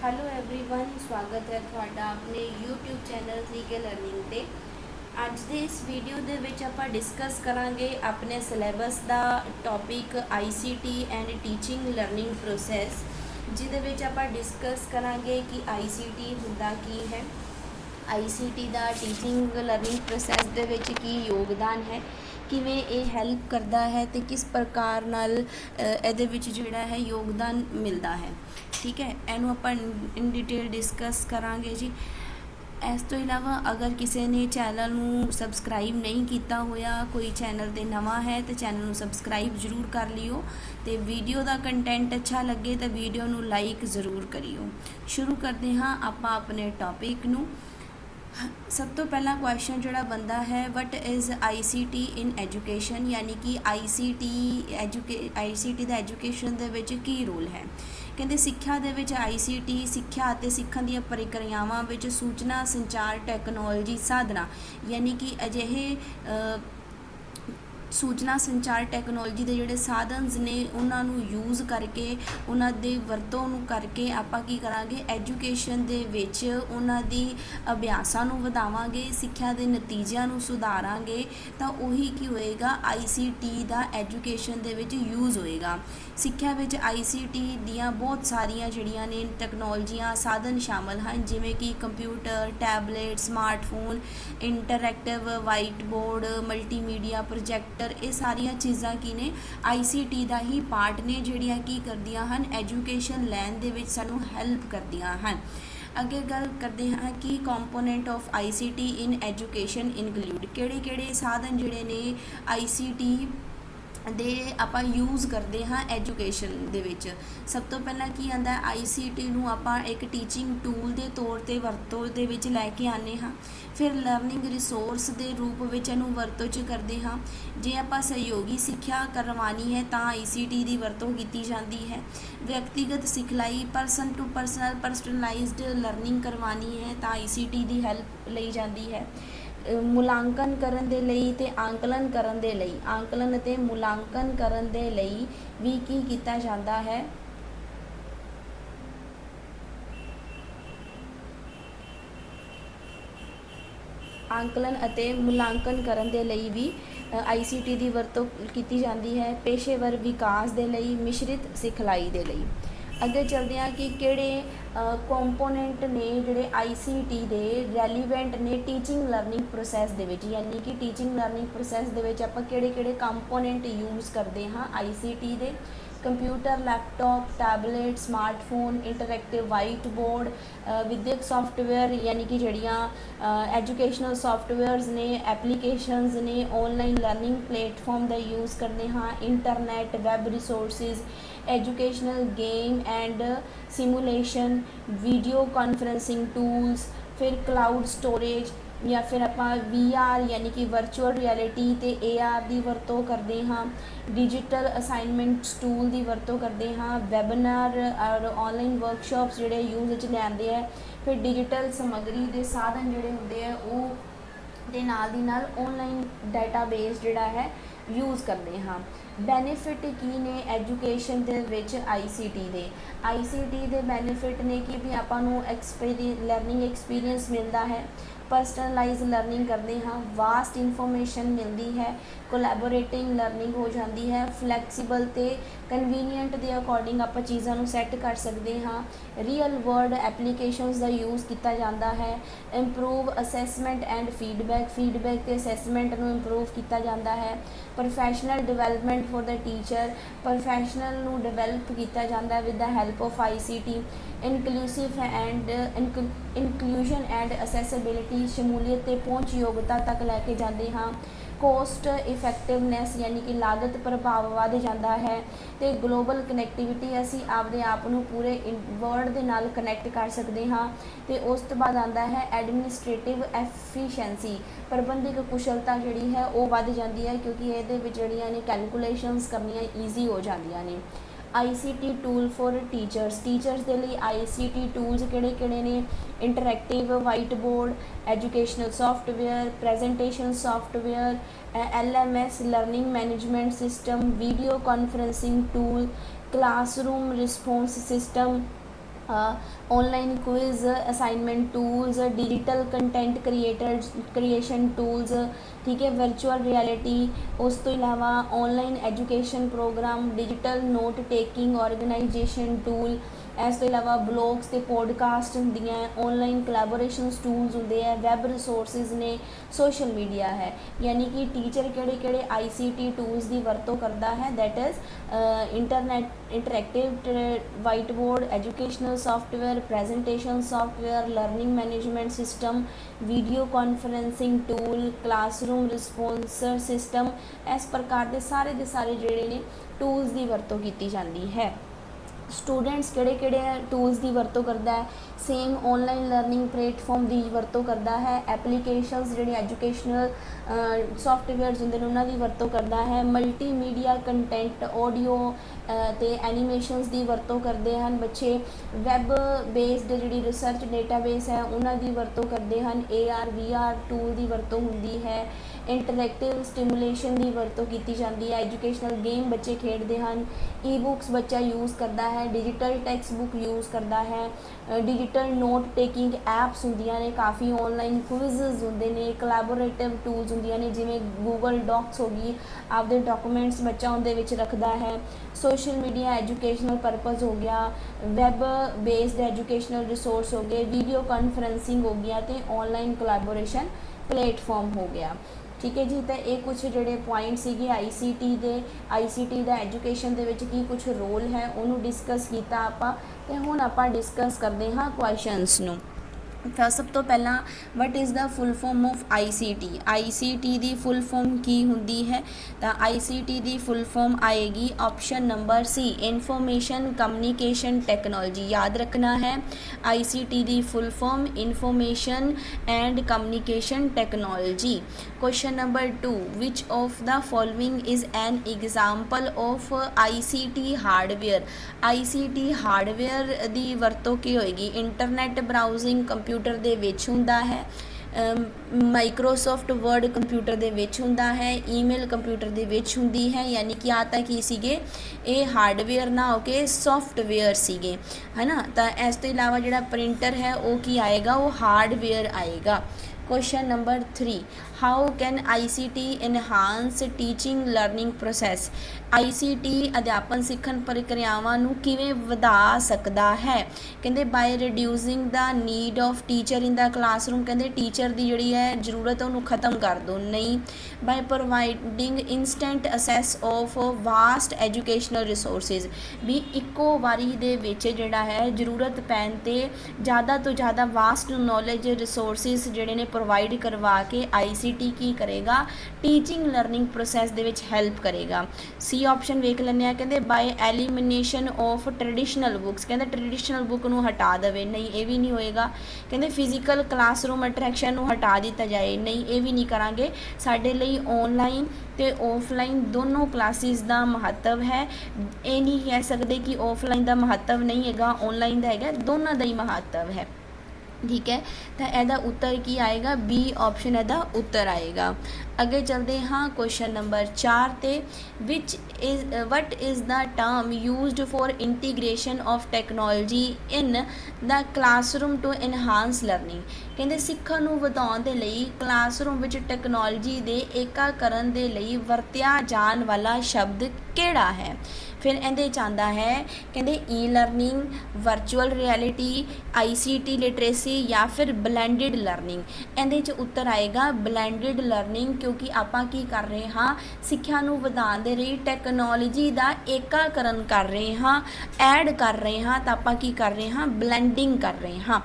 Hello everyone स्वागत है ਤੁਹਾਡਾ ਆਪਣੇ YouTube ਚੈਨਲ 3K ਲਰਨਿੰਗ ਤੇ। ਅੱਜ ਦੇ ਇਸ ਵੀਡੀਓ ਦੇ ਵਿੱਚ ਆਪਾਂ ਡਿਸਕਸ ਕਰਾਂਗੇ ਆਪਣੇ syllabus the topic ICT and teaching learning process, ਜਿਹਦੇ ਵਿੱਚ ਆਪਾਂ ਡਿਸਕਸ ਕਰਾਂਗੇ ਕਿ ICT ਹੁੰਦਾ ਕੀ ਹੈ, ICT ਦਾ ਟੀਚਿੰਗ ਲਰਨਿੰਗ ਪ੍ਰੋਸੈਸ ਦੇ ਵਿੱਚ ਕੀ ਯੋਗਦਾਨ ਹੈ, ਕਿਵੇਂ ਇਹ ਹੈਲਪ ਕਰਦਾ ਹੈ ਤੇ ਕਿਸ ਪ੍ਰਕਾਰ ਨਾਲ ਇਹਦੇ ਵਿੱਚ ਜਿਹੜਾ ਹੈ ਯੋਗਦਾਨ ਮਿਲਦਾ ਹੈ। ठीक है, इनू आप इन डिटेल डिस्कस करांगे जी। इस तो इलावा अगर किसी ने चैनल नू सबसक्राइब नहीं किया होया, कोई चैनल ते नवा है तो चैनल नू सबसक्राइब जरूर कर लियो, तो वीडियो का कंटेंट अच्छा लगे तो वीडियो नू लाइक ज़रूर करियो। शुरू करते हाँ आप अपने टॉपिक नू। सब तो पहला क्वेश्चन जोड़ा बनता है, what is ICT in education, यानी कि ICT का एजुकेशन दे विच की रोल है। कहते सिक्ख्या दे विच ICT सिक्ख्या ਅਤੇ ਸਿੱਖਣ ਦੀਆਂ ਪ੍ਰਕਿਰਿਆਵਾਂ ਵਿੱਚ सूचना संचार टैक्नोलॉजी साधना, यानी कि अजिहे सूचना संचार टैक्नोलॉजी के जोड़े साधनस ने उन्होंने यूज़ करके उन्होंने वरतों करके आप की करांगे एजुकेशन दे विच उन्हां दी अभ्यासां नूं वधावांगे, सिक्ख्या के नतीजिਆਂ नूं सुधारांगे, तो उही की होएगा ICT दा एजुकेशन दे विच यूज़ होएगा। सिक्ख्या विच ICT दियां बहुत सारियां जिहड़ियां ने टैक्नोलॉजियां साधन शामिल हैं, जिवें कि computer, tablet, smartphone, interactive white board, multimedia projector, ये सारिया चीज़ां की ने ICT का ही पार्ट ने, जिहड़ियां की करदियां हन एजुकेशन लैन दे विच सानूं हैल्प करदियां हन। अगे गल करते हैं कि component of ICT in education include, किहड़े-किहड़े साधन जिहड़े ने ICT दे आपां यूज़ करते हाँ एजुकेशन दे विच। सब तो पहला की आंदा ICT नूं आपां एक टीचिंग टूल के तौर पर वरतों दे विच लैके आने हाँ, फिर लर्निंग रिसोर्स के रूप में इनू वरतों च करते हाँ। जे आपां सहयोगी सिक्ख्या करवानी है तो ICT की वरतों की जाती है। व्यक्तिगत सिखलाई परसन टू परसनलाइज्ड लर्निंग करवानी है तो ICT की हैल्प ली जाती है। मुलांकन करन दे लई ते आंकलन करन दे लई, आंकलन ते मुलांकन करन दे लई भी की कीता जांदा है, आंकलन अते मुलांकन करन दे लई भी ICT की वरतों की जाती है। पेशेवर विकास दे लई, मिश्रित सिखलाई दे लई। अगे चलते हैं कि किहड़े कंपोनेंट ने जिहड़े ICT दे रैलीवेंट ने टीचिंग लर्निंग प्रोसैस दे विच, यानी कि टीचिंग लर्निंग प्रोसैस दे विच आपां किहड़े-किहड़े कंपोनेंट यूज़ करते हाँ ICT दे। Computer, laptop, tablet, smartphone, interactive white board, विद्यक सॉफ्टवेयर, यानी कि जड़ियाँ एजुकेशनल सॉफ्टवेयर्स ने, एप्लीकेशंस ने, ऑनलाइन लर्निंग प्लेटफॉर्म का यूज़ करते हाँ, internet, web resources, educational game and simulation, video conferencing tools, फिर क्लाउड स्टोरेज, या फिर आप VR यानी कि वर्चुअल रियलिटी ते AR की वरतों करते हाँ। डिजिटल असाइनमेंट्स टूल की वरतों करते हाँ। वैबनार और ऑनलाइन वर्कशॉप्स जोड़े यूज़ लियाते हैं। फिर डिजिटल समग्री के साधन जोड़े होंगे है वो दे नाल दी नाल ऑनलाइन डाटाबेस जोड़ा है यूज़ करते हाँ। बेनीफिट की ने एजुकेशन दे विच ICT दे बेनीफिट ने कि भी आपां नूं लर्निंग एक्सपीरियंस मिलता है, पर्सनलाइज लर्निंग करते हाँ, वास्ट इन्फॉर्मेशन मिलती है, कोलैबोरेटिंग लर्निंग हो जाती है, फ्लैक्सीबल ते कन्वीनियंट के अकॉर्डिंग आप चीज़ों को सैट कर सकते हाँ। रियल वर्ल्ड एप्लीकेशंस का यूज़ किया जाता है। इंप्रूव असैसमेंट एंड फीडबैक ते असैसमेंट को इंप्रूव किया जाता है। Professional development for the teacher, professional नू डिवेलप किया जाता है with the help of ICT। Inclusive and inclusion and accessibility, शमूलीयत ते पहुँच योग्यता तक लैके जाते हाँ। कोस्ट इफैक्टिवनैस, यानी कि लागत प्रभाव वध जाता है। तो ग्लोबल कनैक्टिविटी असी आपदे आप नूं पूरे वर्ल्ड के नाल कनैक्ट कर सकते हाँ। तो उस तो बाद आता है एडमिनिस्ट्रेटिव एफिशैंसी, प्रबंधिक कुशलता जिहड़ी है वो वध जाती है, क्योंकि ये जिहड़ियां ने कैलकुलेशनस करनियां ईजी हो जांदियां ने। ICT टूल फॉर टीचर्स के लिए ICT टूल्स किहड़े-किहड़े ने, interactive white board, educational software, presentation software, LMS learning management system, video conferencing tool, classroom response system, online quiz, assignment tools, digital content creation tools, ठीक है, virtual reality, उस तो इलावा online education program, digital note taking organization tool, इस तो इलावा blogs ते podcast होंदियां, ऑनलाइन कोलैबोरेशन टूल्स होंदे है, वैब रिसोर्सिस ने, सोशल मीडिया है। यानी कि टीचर किहड़े किहड़े ICT टूल्स की वरतों करता है, that is interactive white board, educational software, presentation software, learning management system, video conferencing tool, classroom response system, इस प्रकार के सारे जिहड़े ने टूल्स की वरतों की जाती है। स्टूडेंट्स किहड़े किहड़े टूल्स की वरतों करता है, सेम ऑनलाइन लर्निंग प्लेटफॉर्म की वरतों करता है, एप्लीकेशनस जिहड़ी एजुकेशनल सॉफ्टवेयर्स होंदे ने उन्हां दी वरतों करता है, मल्टीमीडिया कंटेंट ऑडियो ते एनीमेशनस की वरतों करते हैं बच्चे, वैब बेस्ड जिहड़ी रिसर्च डेटाबेस है उन्हां दी वरतों करते हैं, AR VR टूल की वरतों होंदी है, इंटरैक्टिव स्टिमुलेशन की वरतों की जाती है, एजुकेशनल गेम बच्चे खेडते हैं, ई बुक्स बच्चा यूज़ करता है, डिजिटल टैक्सट बुक यूज़ करता है, डिजिटल नोट टेकिंग ऐप्स होंदियां ने, काफ़ी ऑनलाइन क्विज़ होंदे ने, कोलैबोरेटिव टूल्स होंदियां ने जिवें गूगल डॉक्स हो गई, आपदे डॉक्यूमेंट्स बच्चा उहदे विच रखदा है, सोशल मीडिया एजुकेशनल परपज़ हो गया, वैब बेस्ड एजुकेशनल रिसोर्स हो गए, वीडियो कॉन्फ्रेंसिंग हो गया, तो ऑनलाइन कोलैबोरेशन प्लेटफॉर्म हो गया। ठीक है जी, तो ये कुछ जोड़े पॉइंट सीगे ICT का एजुकेशन के की कुछ रोल है उन्होंने डिस्कस किया आपां, ते हुण आपां डिस्कस करते हाँ क्वेश्चनस नूं। तो सब तो पहला what is the full form of ICT की फुल फॉर्म की होंदी है, तो ICT की फुल फॉर्म आएगी option number C, information communication technology. याद रखना है ICT की full form information and communication technology. Question number 2, which of the following is an example of ICT hardware. ICT hardware की वरतों की होएगी, इंटरनेट ब्राउजिंग कंप्यूटर दे विच हुंदा है, माइक्रोसॉफ्ट वर्ड कंप्यूटर दे विच हुंदा है, ईमेल कंप्यूटर दे विच हुंदी है। यानी कि आ तां की सीगे ये हार्डवेयर ना होके सॉफ्टवेयर सीगे, है ना। तो इस तो इलावा जिहड़ा प्रिंटर है वो की आएगा, वो हार्डवेयर आएगा। Question number 3, how can ICT enhance teaching learning process. ICT अध्यापन सिੱਖਣ प्रक्रियावां नूं किवें वधा सकदा है। कहंदे by reducing the need of teacher in the classroom, कहंदे टीचर की जिहड़ी है जरूरत उन्होंने खत्म कर दो, नहीं। By providing instant access of vast educational resources, भी इक्को वारी दे विच जिहड़ा है जरूरत पैण ते ज़्यादा तो ज़्यादा वास्ट नॉलेज रिसोर्सिज जिहड़े ने प्रोवाइड करवा के ICT की करेगा, टीचिंग लर्निंग प्रोसैस दे विच हैल्प करेगा। C ऑप्शन वेख लैंदे आ, कहंदे by elimination of traditional books, कहंदे ट्रेडिशनल बुक नूं हटा देवे, नहीं ये भी नहीं होएगा। कहंदे फिजिकल क्लासरूम अट्रैक्शन नूं हटा दिता जाए, नहीं ये भी नहीं करांगे। साडे लई ऑनलाइन ते ऑफलाइन दोनों क्लासिस का महत्व है, ये नहीं कह सकते कि ऑफलाइन का महत्व नहीं हैगा, ऑनलाइन का हैगा, दोनों का ही महत्व है। ठीक है, तो यदा उत्तर की आएगा, B ऑप्शन यदा उत्तर आएगा। अगे चलते हाँ क्वेश्चन नंबर 4 ते, what is the term used for integration of technology in the classroom to enhance learning. कहते सिੱਖਣ ਨੂੰ ਵਧਾਉਣ ਦੇ ਲਈ क्लासरूम विच टैक्नोलॉजी के एकाकरण के लिए वरत्या जान वाला शब्द केड़ा है। फिर ਇਹਦੇ ਚਾਹੁੰਦਾ है, कहते e learning, virtual reality, ICT literacy या फिर ब्लैंडिड लर्निंग। ਇਹਦੇ 'ਚ उत्तर आएगा ब्लैंडिड लर्निंग, क्योंकि आपां की कर रहे हाँ सिੱਖਿਆ ਨੂੰ ਵਧਾਉਣ ਦੇ ਲਈ टैक्नोलॉजी का एकाकरण कर रहे हाँ, ऐड कर रहे हाँ, तो आपां की कर रहे हाँ ब्लैंडिंग कर रहे हाँ।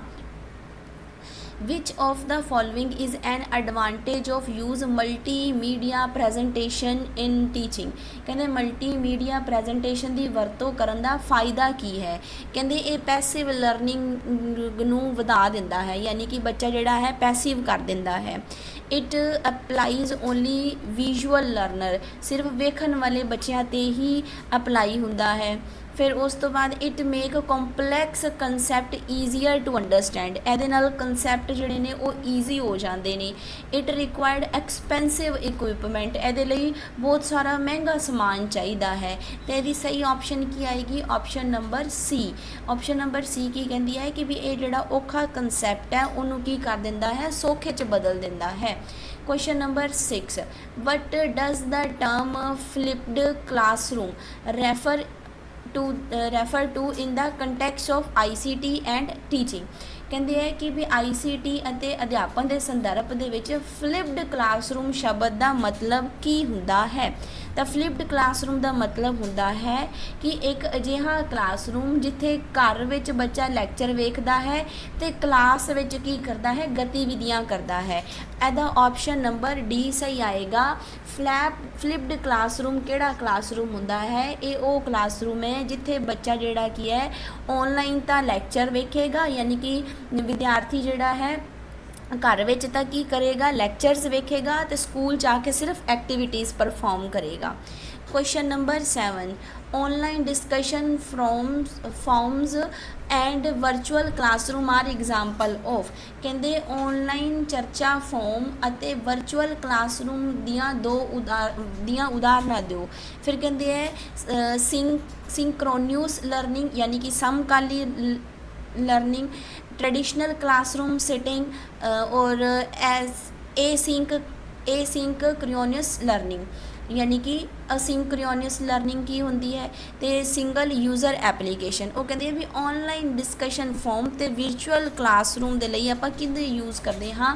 Which of the following is an advantage of use multimedia presentation in teaching। कहते मल्टीमीडिया प्रैजेंटेशन की वरतों करन दा फायदा की है। कहते ये पैसिव लर्निंग नूं वधा दिंदा है, यानी कि बच्चा जिहड़ा है पैसिव कर दिंदा है। It applies only visual learner, सिर्फ वेखण वाले बच्चों ते ही अप्लाई हुंदा है। फिर उस तो बाद it make complex concept easier to understand, ਇਹਦੇ ਨਾਲ ਕੰਸੈਪਟ ਜਿਹੜੇ ਨੇ ਉਹ ਈਜ਼ੀ ਹੋ ਜਾਂਦੇ ਨੇ। ਇਟ ਰਿਕੁਆਇਰਡ ਐਕਸਪੈਂਸਿਵ ਇਕੁਇਪਮੈਂਟ, ਇਹਦੇ ਲਈ ਬਹੁਤ ਸਾਰਾ ਮਹਿੰਗਾ ਸਮਾਨ ਚਾਹੀਦਾ ਹੈ। ਤੇ ਇਹਦੀ ਸਹੀ ਆਪਸ਼ਨ ਕੀ ਆਏਗੀ? ਆਪਸ਼ਨ ਨੰਬਰ ਸੀ। ਆਪਸ਼ਨ ਨੰਬਰ ਸੀ ਕੀ ਕਹਿੰਦੀ ਹੈ ਕਿ ਵੀ ਇਹ ਜਿਹੜਾ ਔਖਾ ਕੰਸੈਪਟ ਹੈ ਉਹਨੂੰ ਕੀ ਕਰ ਦਿੰਦਾ ਹੈ? ਸੌਖੇ 'ਚ ਬਦਲ ਦਿੰਦਾ ਹੈ। Question number 6, what does the term flipped classroom refer to in the context of ICT and teaching? ਕਹਿੰਦੇ ਹੈ ਕਿ ਵੀ ICT ਅਤੇ ਅਧਿਆਪਨ ਦੇ ਸੰਦਰਭ ਦੇ ਵਿੱਚ ਫਲਿਪਡ ਕਲਾਸਰੂਮ ਸ਼ਬਦ ਦਾ ਮਤਲਬ ਕੀ ਹੁੰਦਾ ਹੈ? ਤਾਂ ਫਲਿਪਡ ਕਲਾਸਰੂਮ ਦਾ ਮਤਲਬ ਹੁੰਦਾ ਹੈ ਕਿ ਇੱਕ ਅਜਿਹਾ ਕਲਾਸਰੂਮ ਜਿੱਥੇ ਘਰ ਵਿੱਚ ਬੱਚਾ ਲੈਕਚਰ ਵੇਖਦਾ ਹੈ ਤੇ ਕਲਾਸ ਵਿੱਚ ਕੀ ਕਰਦਾ ਹੈ? ਗਤੀਵਿਧੀਆਂ ਕਰਦਾ ਹੈ। ਇਹਦਾ ਆਪਸ਼ਨ ਨੰਬਰ ਡੀ ਸਹੀ ਆਏਗਾ। ਫਲਿਪਡ ਕਲਾਸਰੂਮ ਕਿਹੜਾ ਕਲਾਸਰੂਮ ਹੁੰਦਾ ਹੈ? ਇਹ ਉਹ ਕਲਾਸਰੂਮ ਹੈ ਜਿੱਥੇ ਬੱਚਾ ਜਿਹੜਾ ਕੀ ਹੈ ਆਨਲਾਈਨ ਤਾਂ ਲੈਕਚਰ ਵੇਖੇਗਾ, ਯਾਨੀ ਕਿ ਵਿਦਿਆਰਥੀ ਜਿਹੜਾ ਹੈ घर ਵਿੱਚ ਤਾਂ ਕੀ ਕਰੇਗਾ? ਲੈਕਚਰਸ ਵੇਖੇਗਾ ਤੇ ਸਕੂਲ ਜਾ ਕੇ ਸਿਰਫ ਐਕਟੀਵਿਟੀਜ਼ ਪਰਫਾਰਮ ਕਰੇਗਾ। Question number 7, online discussion forums and virtual classroom are example of. कहते ऑनलाइन चर्चा फॉर्म ਅਤੇ वर्चुअल क्लासरूम दियाँ उदाहरणा दो। फिर कहते हैं सिंक्रोनियस लर्निंग यानी कि समकाली लर्निंग, ट्रेडिशनल क्लासरूम सिटिंग और एसिंक्रोनियस लर्निंग यानी कि असिंक्रोनियस लर्निंग की होंदी है। तो सिंगल यूज़र एप्लीकेशन वो कहते हैं भी ऑनलाइन डिस्कशन फॉर्म तो वर्चुअल क्लासरूम के लिए आप किहदे यूज़ करते हाँ?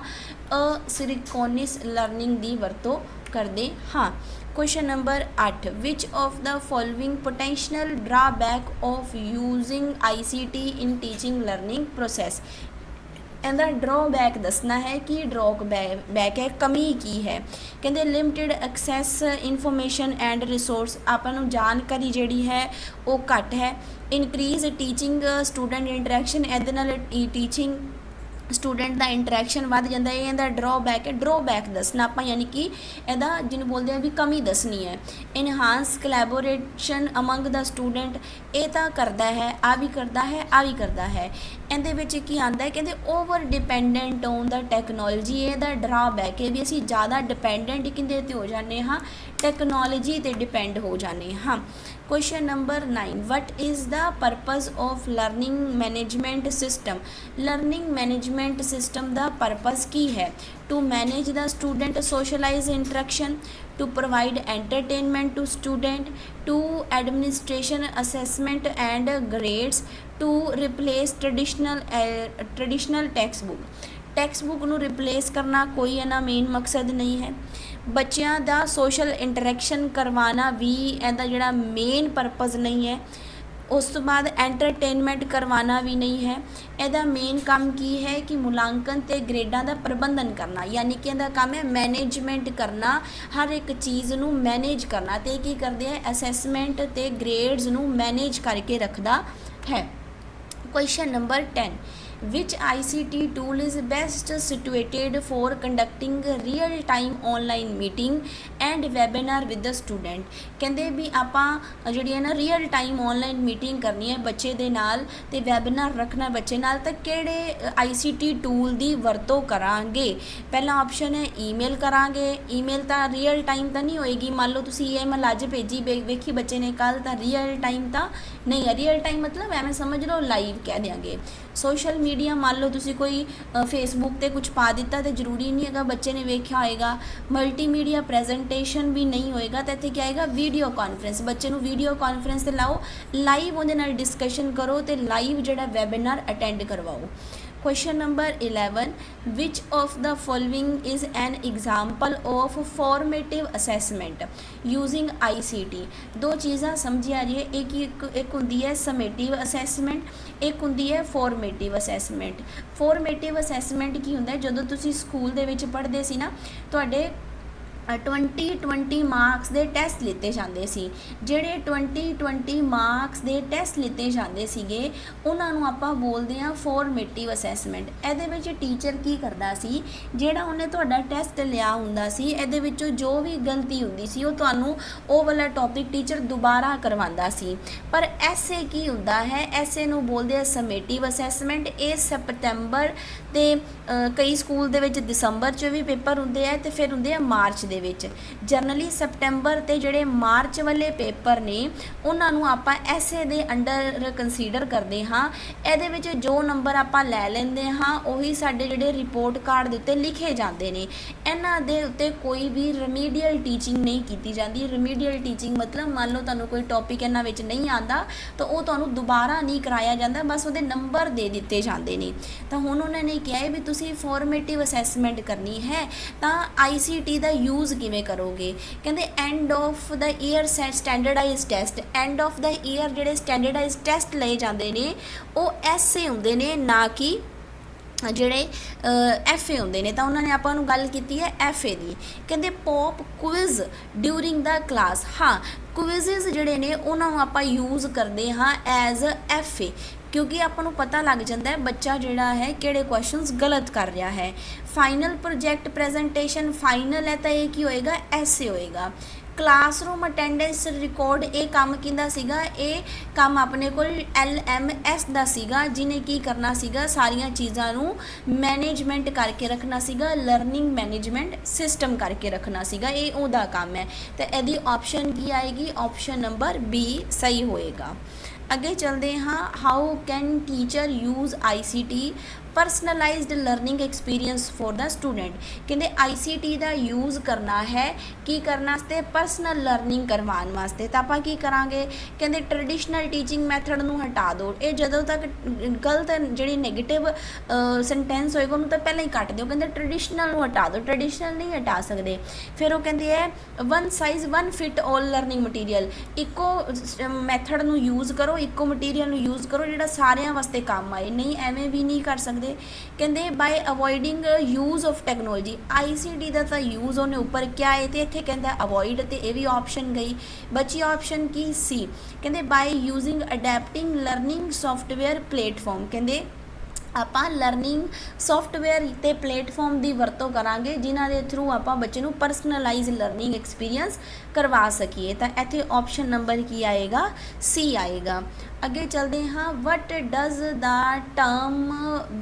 असिंक्रोनियस लर्निंग की वरतों करते हाँ। Question number 8, which of the following potential drawback of using ICT in teaching learning process. ਇਹਦਾ ਡਰਾਬੈਕ ਦੱਸਣਾ ਹੈ ਕਿ ਡਰਾਬੈਕ ਹੈ, ਕਮੀ ਕੀ ਹੈ। ਕਹਿੰਦੇ limited access information and resource, ਆਪਾਂ ਨੂੰ ਜਾਣਕਾਰੀ ਜਿਹੜੀ ਹੈ ਉਹ ਘੱਟ ਹੈ। ਇਨਕਰੀਜ਼ ਟੀਚਿੰਗ ਸਟੂਡੈਂਟ ਇੰਟਰੈਕਸ਼ਨ, ਇਹਦੇ ਨਾਲ ਟੀਚਿੰਗ ਸਟੂਡੈਂਟ ਦਾ ਇੰਟਰੈਕਸ਼ਨ ਵੱਧ ਜਾਂਦਾ ਹੈ। ਇਹਦਾ ਡਰਾਬੈਕ ਹੈ, ਡਰਾਬੈਕ ਦੱਸਣਾ ਆਪਾਂ, ਯਾਨੀ ਕਿ ਇਹਦਾ ਜਿਹਨੂੰ ਬੋਲਦੇ ਆ ਵੀ ਕਮੀ ਦੱਸਣੀ ਹੈ। Enhance collaboration among the student, ਇਹ ਤਾਂ ਕਰਦਾ ਹੈ, ਆ ਵੀ ਕਰਦਾ ਹੈ, ਆ ਵੀ ਕਰਦਾ ਹੈ। ਇਹਦੇ ਵਿੱਚ ਕੀ ਆਉਂਦਾ ਹੈ? ਕਹਿੰਦੇ over dependent on the technology, ਇਹਦਾ ਡਰਾਬੈਕ ਹੈ ਵੀ ਅਸੀਂ ਜ਼ਿਆਦਾ ਡਿਪੈਂਡੈਂਟ ਕਿਹਦੇ 'ਤੇ ਹੋ ਜਾਂਦੇ ਹਾਂ? ਟੈਕਨੋਲੋਜੀ 'ਤੇ ਡਿਪੈਂਡ ਹੋ ਜਾਂਦੇ ਹਾਂ। Question number 9, what is the purpose of learning management system. Learning management system का परपज़ की है? To manage the student socialize interaction, to provide entertainment to student, to administration assessment and grades, to replace traditional text book. Text book नूं replace करना कोई इहदा main मकसद नहीं है। बच्चों का सोशल इंटरैक्शन करवाना भी इहदा जिहड़ा मेन परपज़ नहीं है। उस तो बाद एंटरटेनमेंट करवाना भी नहीं है। इहदा मेन काम की है कि मुलांकन ते ग्रेडां दा प्रबंधन करना, यानी कि इहदा काम है मैनेजमेंट करना, हर एक चीज़ नूं मैनेज करना। तो की करते हैं? असैसमेंट ते ग्रेड्स नूं मैनेज करके रखदा है। Question number 10, which ICT tool is best situated for conducting real time online meeting and webinar with the student। ਕਹਿੰਦੇ ਵੀ ਆਪਾਂ ਜਿਹੜੀ ਹੈ ਨਾ ਰੀਅਲ ਟਾਈਮ ਆਨਲਾਈਨ ਮੀਟਿੰਗ ਕਰਨੀ ਹੈ ਬੱਚੇ ਦੇ ਨਾਲ ਤੇ ਵੈਬਿਨਾਰ ਰੱਖਣਾ ਬੱਚੇ ਨਾਲ, ਤਾਂ ਕਿਹੜੇ ICT ਟੂਲ ਦੀ ਵਰਤੋਂ ਕਰਾਂਗੇ? ਪਹਿਲਾ ਆਪਸ਼ਨ ਹੈ ਈਮੇਲ ਕਰਾਂਗੇ। ਈਮੇਲ ਤਾਂ ਰੀਅਲ ਟਾਈਮ ਤਾਂ ਨਹੀਂ ਹੋਏਗੀ, ਮੰਨ ਲਓ ਤੁਸੀਂ ਈਮੇਲ ਅੱਜ ਭੇਜੀ ਵੇਖੀ ਬੱਚੇ ਨੇ ਕੱਲ, ਤਾਂ ਰੀਅਲ ਟਾਈਮ ਤਾਂ ਨਹੀਂ ਹੈ। ਰੀਅਲ ਟਾਈਮ ਮਤਲਬ ਐਵੇਂ ਸਮਝ ਲਓ ਲਾਈਵ ਕਹਿ ਦਿਆਂਗੇ। सोशल मीडिया मान लो तुसी कोई फेसबुक ते कुछ पा दिता तो जरूरी नहीं है बच्चे ने वेख्या होएगा। मल्टीमीडिया प्रेजेंटेशन भी नहीं होएगा तो इत्थे क्या आएगा? Video conference. बच्चे नूं वीडियो कॉन्फ्रेंस ते लाओ, लाइव उहदे नाल डिस्कशन करो तो लाइव जिहड़ा वैबीनार अटेंड करवाओ। Question number 11, which of the following is an example of formative assessment using ICT। दो चीज़ां समझी आ रही है, एक होंदी है समेटिव असैसमेंट, एक होंदी है फॉर्मेटिव असैसमेंट। फॉर्मेटिव असैसमेंट की होंदा है? जदों तुसी स्कूल दे विच पढ़दे सी ना, तुहाडे 20 ਮਾਰਕਸ ਦੇ ਟੈਸਟ ਲਿੱਤੇ ਜਾਂਦੇ ਸੀ। ਜਿਹੜੇ 20 ਮਾਰਕਸ ਦੇ ਟੈਸਟ ਲਿੱਤੇ ਜਾਂਦੇ ਸੀਗੇ ਉਹਨਾਂ ਨੂੰ ਆਪਾਂ ਬੋਲਦੇ ਹਾਂ ਫੋਰਮੇਟਿਵ ਅਸੈਸਮੈਂਟ। ਇਹਦੇ ਵਿੱਚ ਟੀਚਰ ਕੀ ਕਰਦਾ ਸੀ, ਜਿਹੜਾ ਉਹਨੇ ਤੁਹਾਡਾ ਟੈਸਟ ਲਿਆ ਹੁੰਦਾ ਸੀ ਇਹਦੇ ਵਿੱਚੋਂ ਜੋ ਵੀ ਗਲਤੀ ਹੁੰਦੀ ਸੀ ਉਹ ਤੁਹਾਨੂੰ ਉਹ ਵਾਲਾ ਟੌਪਿਕ ਟੀਚਰ ਦੁਬਾਰਾ ਕਰਵਾਉਂਦਾ ਸੀ। ਪਰ ਐਸੇ ਕੀ ਹੁੰਦਾ ਹੈ, ਐਸੇ ਨੂੰ ਬੋਲਦੇ ਆ ਸਮੇਟਿਵ ਅਸੈਸਮੈਂਟ। ਇਹ ਸਪਟੈਂਬਰ ਤੇ ਕਈ ਸਕੂਲ ਦੇ ਵਿੱਚ ਦਸੰਬਰ 'ਚ ਵੀ ਪੇਪਰ ਹੁੰਦੇ ਆ ਤੇ ਫਿਰ ਹੁੰਦੇ ਆ ਮਾਰਚ ਦੇ ਵਿੱਚ। ਜਰਨਲੀ ਸਪਟੈਂਬਰ ਤੇ ਜਿਹੜੇ ਮਾਰਚ ਵਾਲੇ ਪੇਪਰ ਨੇ ਉਹਨਾਂ ਨੂੰ ਆਪਾਂ ਐਸੇ ਦੇ ਅੰਡਰ ਕੰਸੀਡਰ ਕਰਦੇ ਹਾਂ। ਇਹਦੇ ਵਿੱਚ ਜੋ ਨੰਬਰ ਆਪਾਂ ਲੈ ਲੈਂਦੇ ਹਾਂ ਉਹੀ ਸਾਡੇ ਜਿਹੜੇ ਰਿਪੋਰਟ ਕਾਰਡ ਦੇ ਉੱਤੇ ਲਿਖੇ ਜਾਂਦੇ ਨੇ। ਇਹਨਾਂ ਦੇ ਉੱਤੇ ਕੋਈ ਵੀ ਰਿਮੀਡੀਅਲ ਟੀਚਿੰਗ ਨਹੀਂ ਕੀਤੀ ਜਾਂਦੀ। ਰਿਮੀਡੀਅਲ ਟੀਚਿੰਗ ਮਤਲਬ ਮੰਨ ਲਓ ਤੁਹਾਨੂੰ ਕੋਈ ਟੌਪਿਕ ਇਹਨਾਂ ਵਿੱਚ ਨਹੀਂ ਆਉਂਦਾ ਤਾਂ ਉਹ ਤੁਹਾਨੂੰ ਦੁਬਾਰਾ ਨਹੀਂ ਕਰਾਇਆ ਜਾਂਦਾ, ਬਸ ਉਹਦੇ ਨੰਬਰ ਦੇ ਦਿੱਤੇ ਜਾਂਦੇ ਨੇ। ਤਾਂ ਹੁਣ ਉਹਨਾਂ ਨੇ ਕਿਹਾ ਹੈ ਵੀ ਤੁਸੀਂ ਫੋਰਮੇਟਿਵ ਅਸੈਸਮੈਂਟ ਕਰਨੀ ਹੈ ਤਾਂ ICT ਦਾ ਯੂਜ਼ ਕਿਵੇਂ ਕਰੋਗੇ। ਕਹਿੰਦੇ end of the year standardize test. End of the year ਜਿਹੜੇ ਸਟੈਂਡਰਡਾਈਜ਼ ਟੈਸਟ ਲਏ ਜਾਂਦੇ ਨੇ ਉਹ ਐਸੇ ਹੁੰਦੇ ਨੇ, ਨਾ ਕਿ ਜਿਹੜੇ FA ਹੁੰਦੇ ਨੇ। ਤਾਂ ਉਹਨਾਂ ਨੇ ਆਪਾਂ ਨੂੰ ਗੱਲ ਕੀਤੀ ਹੈ FA ਦੀ। ਕਹਿੰਦੇ ਪੌਪ ਕੁਇਜ਼ ਡਿਊਰਿੰਗ ਦਾ ਕਲਾਸ। ਹਾਂ, ਕੁਇਜ਼ਸ ਜਿਹੜੇ ਨੇ ਉਹਨਾਂ ਨੂੰ ਆਪਾਂ ਯੂਜ਼ ਕਰਦੇ ਹਾਂ ਐਜ਼ FA, ਕਿਉਂਕਿ ਆਪਾਂ ਨੂੰ ਪਤਾ ਲੱਗ ਜਾਂਦਾ ਹੈ ਬੱਚਾ ਜਿਹੜਾ ਹੈ ਕਿਹੜੇ ਕੁਐਸਚਨਸ ਗਲਤ ਕਰ ਰਿਹਾ ਹੈ। ਫਾਈਨਲ ਪ੍ਰੋਜੈਕਟ ਪ੍ਰੈਜੈਂਟੇਸ਼ਨ, ਫਾਈਨਲ ਹੈ ਤਾਂ ਇਹ ਕੀ ਹੋਏਗਾ, ਐਸੇ ਹੋਏਗਾ। ਕਲਾਸਰੂਮ ਅਟੈਂਡੈਂਸ ਰਿਕਾਰਡ, ਇਹ ਕੰਮ ਕਿਹਦਾ ਸੀਗਾ, ਇਹ ਕੰਮ ਆਪਣੇ ਕੋਲ LMS ਦਾ ਸੀਗਾ, ਜਿਹਨੇ ਕੀ ਕਰਨਾ ਸੀਗਾ, ਸਾਰੀਆਂ ਚੀਜ਼ਾਂ ਨੂੰ ਮੈਨੇਜਮੈਂਟ ਕਰਕੇ ਰੱਖਣਾ ਸੀਗਾ, ਲਰਨਿੰਗ ਮੈਨੇਜਮੈਂਟ ਸਿਸਟਮ ਕਰਕੇ ਰੱਖਣਾ ਸੀਗਾ, ਇਹ ਉਹਦਾ ਕੰਮ ਹੈ। ਤੇ ਇਹਦੀ ਆਪਸ਼ਨ ਕੀ ਆਏਗੀ, ਆਪਸ਼ਨ ਨੰਬਰ B ਸਹੀ ਹੋਏਗਾ। ਅੱਗੇ ਚਲਦੇ ਹਾਂ, how can teacher use ICT personalised learning experience for the student. ਕਹਿੰਦੇ ICT ਦਾ ਯੂਜ਼ ਕਰਨਾ ਹੈ ਕੀ ਕਰਨ ਵਾਸਤੇ, ਪਰਸਨਲ ਲਰਨਿੰਗ ਕਰਵਾਉਣ ਵਾਸਤੇ। ਤਾਂ ਆਪਾਂ ਕੀ ਕਰਾਂਗੇ, ਕਹਿੰਦੇ ਟ੍ਰੈਡੀਸ਼ਨਲ ਟੀਚਿੰਗ ਮੈਥਡ ਨੂੰ ਹਟਾ ਦਿਓ। ਇਹ ਜਦੋਂ ਤੱਕ ਗਲਤ ਜਿਹੜੀ ਨੈਗੇਟਿਵ ਸੈਂਟੈਂਸ ਹੋਏਗਾ ਉਹਨੂੰ ਤਾਂ ਪਹਿਲਾਂ ਹੀ ਕੱਟ ਦਿਓ। ਕਹਿੰਦੇ ਟ੍ਰੈਡੀਸ਼ਨਲ ਨੂੰ ਹਟਾ ਦਿਓ, ਟ੍ਰੈਡੀਸ਼ਨਲ ਨਹੀਂ ਹਟਾ ਸਕਦੇ। ਫਿਰ ਉਹ ਕਹਿੰਦੇ ਹੈ ਵਨ ਸਾਈਜ਼ ਵਨ ਫਿਟ ਆਲ ਲਰਨਿੰਗ ਮਟੀਰੀਅਲ। ਇੱਕੋ ਮੈਥਡ ਨੂੰ ਯੂਜ਼ ਕਰੋ, ਇੱਕੋ ਮਟੀਰੀਅਲ ਨੂੰ ਯੂਜ਼ ਕਰੋ ਜਿਹੜਾ ਸਾਰਿਆਂ ਵਾਸਤੇ ਕੰਮ ਆਏ। ਨਹੀਂ, ਐਵੇਂ ਵੀ ਨਹੀਂ ਕਰ ਸਕਦੇ। ਕਹਿੰਦੇ ਬਾਈ ਅਵੋਇਡਿੰਗ ਯੂਜ਼ ਆਫ ਟੈਕਨੋਲੋਜੀ। ICT ਦਾ ਤਾਂ ਯੂਜ਼ ਉਹਨੇ ਉੱਪਰ ਕਿਹਾ ਹੈ ਤੇ ਇੱਥੇ ਕਹਿੰਦਾ ਅਵੋਇਡ, ਤੇ ਇਹ ਵੀ ਆਪਸ਼ਨ ਗਈ। ਬਚੀ ਆਪਸ਼ਨ ਕੀ C, ਕਹਿੰਦੇ ਬਾਈ ਯੂਜ਼ਿੰਗ ਅਡੈਪਟਿੰਗ ਲਰਨਿੰਗ ਸੌਫਟਵੇਅਰ ਪਲੇਟਫਾਰਮ। ਕਹਿੰਦੇ ਆਪਾਂ ਲਰਨਿੰਗ ਸੌਫਟਵੇਅਰ ਤੇ ਪਲੇਟਫਾਰਮ ਦੀ ਵਰਤੋਂ ਕਰਾਂਗੇ ਜਿਨ੍ਹਾਂ ਦੇ ਥਰੂ ਆਪਾਂ ਬੱਚੇ ਨੂੰ ਪਰਸਨਲਾਈਜ਼ ਲਰਨਿੰਗ ਐਕਸਪੀਰੀਅੰਸ ਕਰਵਾ ਸਕੀਏ। ਤਾਂ ਇੱਥੇ ਆਪਸ਼ਨ ਨੰਬਰ ਕੀ ਆਏਗਾ, C ਆਏਗਾ। ਅੱਗੇ ਚਲਦੇ ਹਾਂ, ਵਟ ਡਜ਼ ਦਾ ਟਰਮ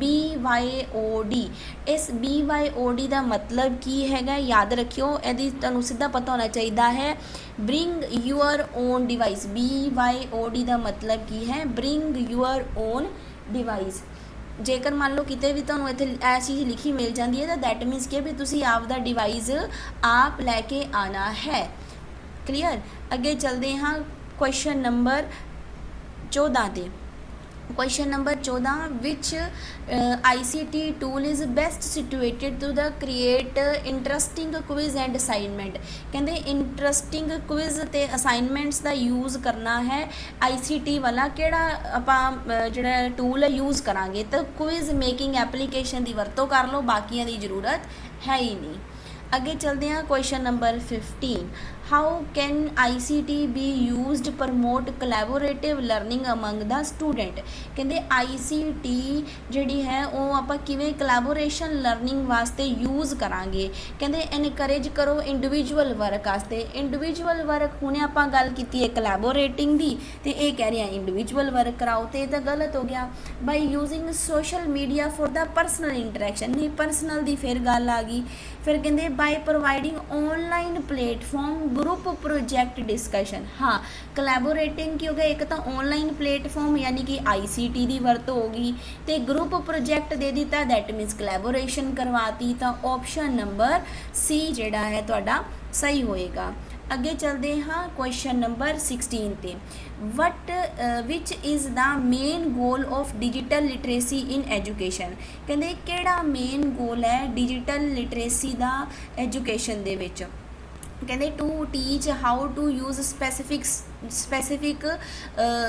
BYOD। ਇਸ BYOD ਦਾ ਮਤਲਬ ਕੀ ਹੈਗਾ, ਯਾਦ ਰੱਖਿਓ, ਇਹਦੀ ਤੁਹਾਨੂੰ ਸਿੱਧਾ ਪਤਾ ਹੋਣਾ ਚਾਹੀਦਾ ਹੈ, bring your own device. BYOD ਦਾ ਮਤਲਬ ਕੀ ਹੈ, ਬ੍ਰਿੰਗ ਯੂਅਰ ਓਨ ਡਿਵਾਈਸ। ਜੇਕਰ ਮੰਨ ਲਓ ਕਿਤੇ ਵੀ ਤੁਹਾਨੂੰ ਇੱਥੇ ਇਹ ਚੀਜ਼ ਲਿਖੀ ਮਿਲ ਜਾਂਦੀ ਹੈ ਤਾਂ ਦੈਟ ਮੀਨਸ ਕਿ ਵੀ ਤੁਸੀਂ ਆਪ ਦਾ ਡਿਵਾਈਸ ਆਪ ਲੈ ਕੇ ਆਣਾ ਹੈ। ਕਲੀਅਰ। ਅੱਗੇ ਚਲਦੇ ਹਾਂ ਕੁਐਸਚਨ ਨੰਬਰ 14 ਤੇ। Question number 14, which ICT tool is best situated to ਦਾ create interesting quiz and assignment. ਕਹਿੰਦੇ ਇੰਟਰਸਟਿੰਗ ਕੁਇਜ਼ ਤੇ ਅਸਾਈਨਮੈਂਟਸ ਦਾ ਯੂਜ਼ ਕਰਨਾ ਹੈ ICT ਵਾਲਾ। ਕਿਹੜਾ ਆਪਾਂ ਜਿਹੜਾ ਟੂਲ ਹੈ ਯੂਜ਼ ਕਰਾਂਗੇ ਤਾਂ ਕੁਇਜ਼ ਮੇਕਿੰਗ ਐਪਲੀਕੇਸ਼ਨ ਦੀ ਵਰਤੋਂ ਕਰ ਲਓ, ਬਾਕੀਆਂ ਦੀ ਜ਼ਰੂਰਤ ਹੈ ਹੀ ਨਹੀਂ। ਅੱਗੇ ਚਲਦੇ ਹਾਂ question number 15, how can ICT be used promote collaborative learning among the student. ਕਹਿੰਦੇ ICT ਜਿਹੜੀ ਹੈ ਉਹ ਆਪਾਂ ਕਿਵੇਂ ਕੋਲੈਬੋਰੇਸ਼ਨ ਲਰਨਿੰਗ ਵਾਸਤੇ ਯੂਜ਼ ਕਰਾਂਗੇ। ਕਹਿੰਦੇ ਇਨਕਰੇਜ ਕਰੋ ਇੰਡੀਵਿਜੂਅਲ ਵਰਕ ਵਾਸਤੇ। ਇੰਡੀਵਿਜੂਅਲ ਵਰਕ ਹੁਣੇ ਆਪਾਂ ਗੱਲ ਕੀਤੀ ਹੈ ਕੋਲੈਬੋਰੇਟਿੰਗ ਦੀ ਤੇ ਇਹ ਕਹਿ ਰਿਹਾ ਇੰਡੀਵਿਜੂਅਲ ਵਰਕ ਕਰਾਓ, ਤੇ ਇਹ ਤਾਂ ਗਲਤ ਹੋ ਗਿਆ। By using social media for the personal interaction. ਨਹੀਂ, ਪਰਸਨਲ ਦੀ ਫਿਰ ਗੱਲ ਆ ਗਈ। ਫਿਰ ਕਹਿੰਦੇ by providing online platform group project discussion. ਹਾਂ, ਕੋਲੈਬੋਰੇਟਿੰਗ ਕੀ ਹੋ ਗਿਆ, ਇੱਕ ਤਾਂ ਔਨਲਾਈਨ ਪਲੇਟਫਾਰਮ ਯਾਨੀ ਕਿ ICT ਦੀ ਵਰਤੋਂ ਹੋ ਗਈ ਤੇ ਗਰੁੱਪ ਪ੍ਰੋਜੈਕਟ ਦੇ ਦਿੱਤਾ, ਦੈਟ ਮੀਨਸ ਕੋਲੈਬੋਰੇਸ਼ਨ ਕਰਵਾਤੀ। ਤਾਂ ਆਪਸ਼ਨ ਨੰਬਰ C ਜਿਹੜਾ ਹੈ ਤੁਹਾਡਾ ਸਹੀ ਹੋਏਗਾ। ਅੱਗੇ ਚਲਦੇ ਹਾਂ ਕੁਐਸਚਨ ਨੰਬਰ 16 ਤੇ। What which is the main goal of digital literacy in education. ਕਹਿੰਦੇ ਕਿਹੜਾ ਮੇਨ ਗੋਲ ਹੈ ਡਿਜੀਟਲ ਲਿਟਰੇਸੀ ਦਾ ਐਜੂਕੇਸ਼ਨ ਦੇ ਵਿੱਚ। ਕਹਿੰਦੇ to teach how to use specific specific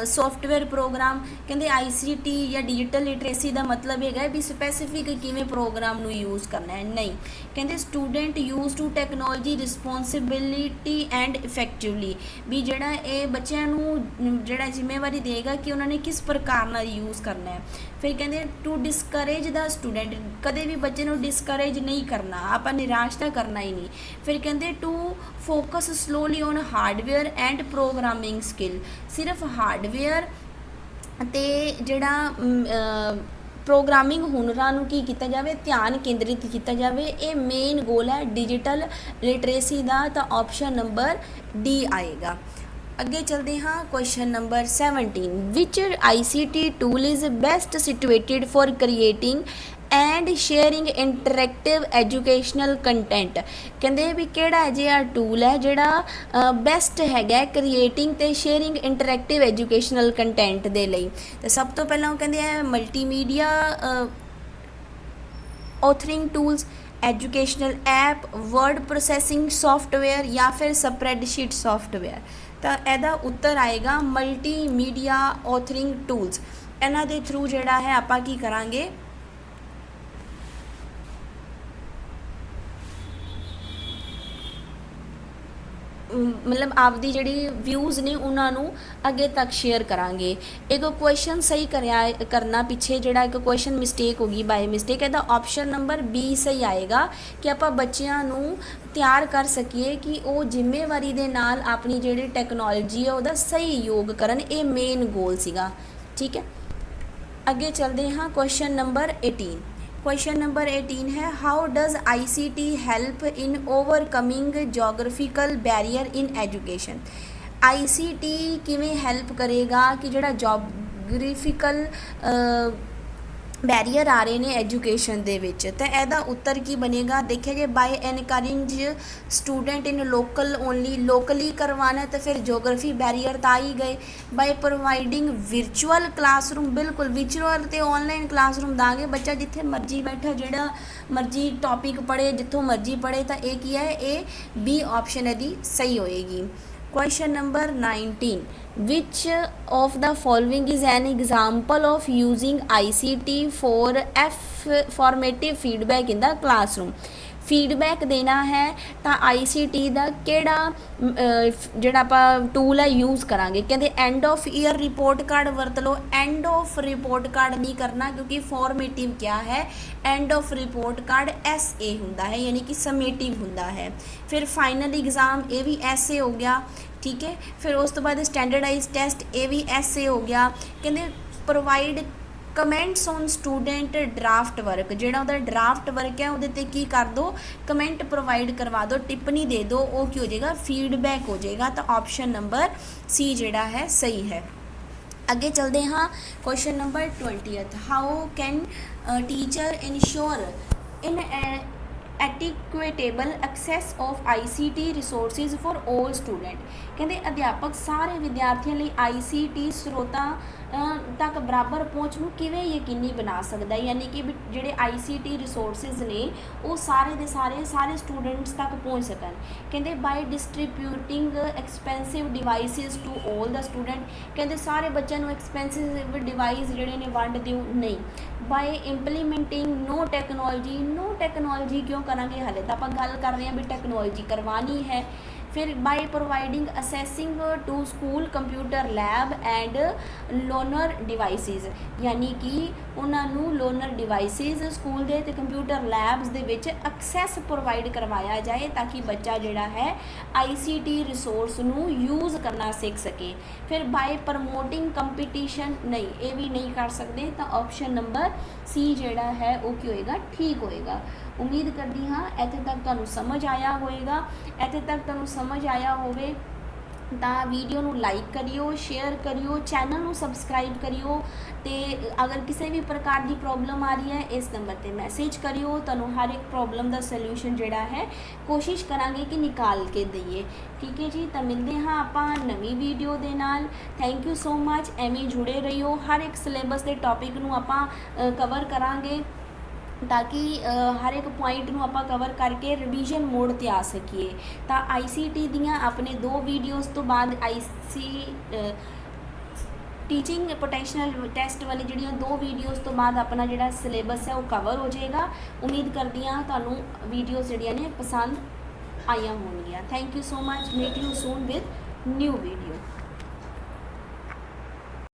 software program कहते ICT या डिजिटल लिटरेसी का मतलब है भी स्पैसीफिक किवें प्रोग्राम नू यूज़ करना है, नहीं कहते student use to technology responsibility and effectively भी जिहड़ा ये बच्चों नू जिहड़ा जिम्मेवारी देगा कि उन्होंने किस प्रकार नाल यूज़ करना है। फिर कहते टू डिस्करेज द स्टूडेंट, कदे भी बच्चे नू डिस्करेज नहीं करना, आप निराश तो करना ही नहीं। फिर कहते to focus slowly on hardware and programming skill, सिर्फ हार्डवेयर ते जिहड़ा प्रोग्रामिंग हुनरां नूं की कीता जावे, ध्यान केंद्रित किया जाए, ये मेन गोल है डिजिटल लिटरेसी का। तो ऑप्शन नंबर डी आएगा। अगे चलते हाँ question number 17, which ICT tool is best situated for creating and sharing interactive educational content, कहते भी किहड़ा जिहा टूल है जिहड़ा बेस्ट हैगा क्रिएटिंग ते शेयरिंग इंटरैक्टिव एजुकेशनल कंटेंट दे लई। तो सब तो पहला कहते हैं multimedia authoring tools, educational app, word processing software या फिर स्प्रैडशीट सॉफ्टवेयर। तो यदा उत्तर आएगा मल्टीमीडिया ऑथरिंग टूल्स। इन्हां दे थ्रू जिहड़ा है आपां की करांगे, मतलब आपदी जिहड़ी व्यूज़ ने उन्होंने अगे तक शेयर करांगे। एक क्वेश्चन सही करना पिछे जिहड़ा एक क्वेश्चन मिसटेक होगी बाय मिसटेक, इहदा ऑप्शन नंबर बी सही आएगा कि आपां बच्चियां नूं तैयार कर सकीए कि वो जिम्मेवारी दे नाल अपनी जिहड़ी टैक्नोलॉजी है उहदा सही योग करन, ये मेन गोल सीगा। ठीक है, अगे चलते हाँ क्वेश्चन नंबर 18। क्वेश्चन नंबर 18 है how does ICT help in overcoming geographical barrier in education. ICT किवें हेल्प करेगा कि जिहड़ा जोग्राफिकल बैरियर आ रहे हैं एजुकेशन दे विच। तो यदा उत्तर की बनेगा, देखिए जे by encourage student in local only, locally करवाना तो फिर जोग्राफी बैरियर तो आ ही गए। बाय प्रोवाइडिंग विरचुअल क्लासरूम, बिल्कुल विचुअल तो ऑनलाइन क्लासरूम दांगे, बच्चा जिथे मर्जी बैठा जिहड़ा मर्जी टॉपिक पढ़े जिथों मर्जी पढ़े। तो ये की है, ये बी ऑप्शन यदि सही होएगी। Question number 19, which of the following is an example of using ICT for formative feedback in the classroom. Feedback देना है तो ICT का किहड़ा जिहड़ा आपां टूल है यूज़ करांगे। कहते end of year report card वरत लो, एंड ऑफ रिपोर्ट कार्ड नहीं करना क्योंकि फॉर्मेटिव क्या है, end of report card SA हुंदा है, यानी कि समेटिव हुंदा है। फिर फाइनल एग्जाम ये भी SA हो गया। ठीक है, फिर उस तो बाद स्टैंडर्डाइज टेस्ट ये भी SA हो गया। कहते provide comments on student draft work, जिहड़ा उहदा ड्राफ्ट वर्क है उहदे ते की कर दो, कमेंट प्रोवाइड करवा दो, टिप्पणी दे दो, वो की हो जाएगा फीडबैक हो जाएगा। तो ऑप्शन नंबर C जिहड़ा है सही है। अगे चलते हाँ question number 20, how can teacher ensure in equitable access of ICT resources for all student. कहते अध्यापक सारे विद्यार्थियों लिए ICT स्रोतां तक बराबर पहुँच नूं किवें यकीनी बना सकता है, यानी कि जिहड़े ICT रिसोर्सिज ने वो सारे दे सारे स्टूडेंट्स तक पहुँच सकन। कहते by distributing expensive devices to all the student, कहते सारे बच्चों नूं एक्सपेंसिव डिवाइस जिहड़े ने वंड दिओ नहीं। बाय इंप्लीमेंटिंग नो टेक्नोलॉजी क्यों करांगे, हाले तो आपां गल कर रहे हैं भी टेक्नोलॉजी करवानी है। फिर by providing assessing to school computer lab and loaner devices, यानी कि उन्होंने लोनर डिवाइसिस स्कूल के ते कंप्यूटर लैब्स दे विच एक्सैस प्रोवाइड करवाया जाए ताकि बच्चा जिहड़ा है ICT रिसोर्स नू यूज़ करना सीख सके। फिर बाय प्रमोटिंग कंपीटीशन नहीं, ये भी नहीं कर सकते। तो ऑप्शन नंबर C जिहड़ा है वो की होएगा ठीक होएगा। उम्मीद करती हाँ इत्थे तक तुहानूं समझ आया होएगा। इत्थे तक तुहानूं समझ आया होवे तो वीडियो नूं लाइक करियो, शेयर करियो, चैनल नूं सबसक्राइब करियो। तो अगर किसी भी प्रकार की प्रॉब्लम आ रही है इस नंबर पर मैसेज करियो, तुहानूं हर एक प्रॉब्लम का सल्यूशन जिहड़ा है कोशिश करांगे कि निकाल के दईए। ठीक है जी, तो मिलते हाँ आपां नवीं वीडियो दे नाल। थैंक यू सो मच, एवें जुड़े रहियो, हर एक सिलेबस के टॉपिक नूं आपां कवर करांगे। ताकि हर एक पॉइंट ਨੂੰ ਆਪਾਂ ਕਵਰ ਕਰਕੇ ਰਿਵੀਜ਼ਨ ਮੋਡ ਤੇ ਆ ਸਕੀਏ। ਤਾਂ ICT ਦੀਆਂ ਆਪਣੇ 2 ਵੀਡੀਓਜ਼ ਤੋਂ ਬਾਅਦ टीचिंग पोटेंशियल टैसट वाली ਜਿਹੜੀਆਂ 2 ਵੀਡੀਓਜ਼ ਤੋਂ ਬਾਅਦ ਆਪਣਾ ਜਿਹੜਾ ਸਿਲੇਬਸ ਹੈ ਉਹ ਕਵਰ ਹੋ ਜਾਏਗਾ। ਉਮੀਦ ਕਰਦੀ ਹਾਂ ਤੁਹਾਨੂੰ ਵੀਡੀਓਜ਼ ਜਿਹੜੀਆਂ ਨੇ ਪਸੰਦ ਆਈਆਂ ਹੋਣਗੀਆਂ। Thank you so much, meet you ਸੂਨ with new video.